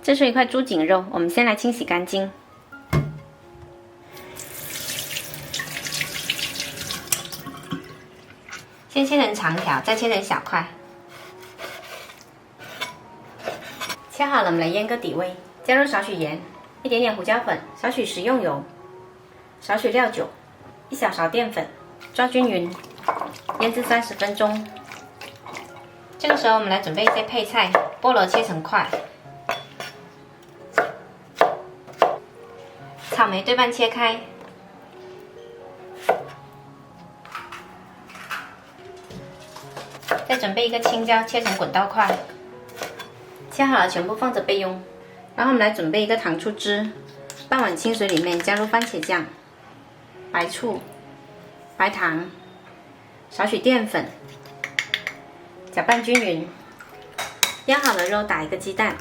这是一块猪颈肉，我们先来清洗干净。先切成长条，再切成小块。切好了，我们来腌个底味，加入少许盐，一点点胡椒粉，少许食用油，少许料酒，一小勺淀粉，抓均匀，腌制30分钟。这个时候我们来准备一些配菜，菠萝切成块，草莓对半切开，再准备一个青椒，切成滚刀块，切好了全部放着备用。然后我们来准备一个糖醋汁，半碗清水里面加入番茄酱、白醋、白糖，少许淀粉，搅拌均匀。腌好的肉打一个鸡蛋，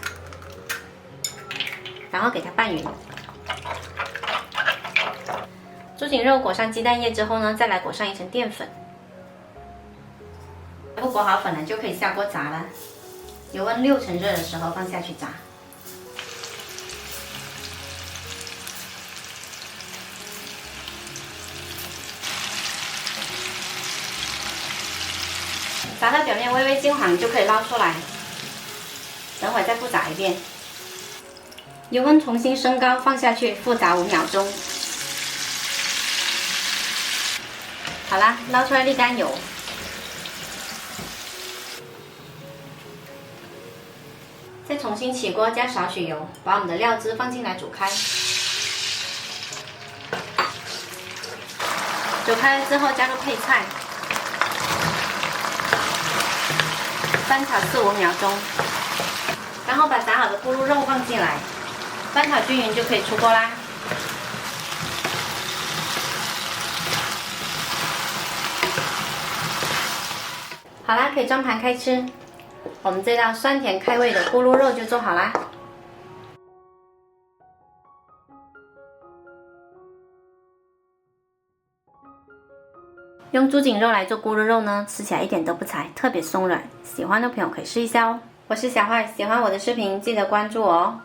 然后给它拌匀。猪颈肉裹上鸡蛋液之后呢，再来裹上一层淀粉。不裹好粉了就可以下锅炸了，油温6成热的时候放下去炸。炸到表面微微金黄就可以捞出来，等会再复炸一遍。油温重新升高，放下去复炸5秒钟。好啦，捞出来沥干油。再重新起锅，加少许油，把我们的料汁放进来煮开。煮开了之后加入配菜，翻炒4、5秒钟，然后把炸好的咕噜肉放进来，翻炒均匀就可以出锅啦。好啦，可以装盘开吃。我们这道酸甜开胃的咕噜肉就做好啦。用猪颈肉来做咕噜肉呢，吃起来一点都不柴，特别松软。喜欢的朋友可以试一下哦。我是小坏，喜欢我的视频记得关注我哦。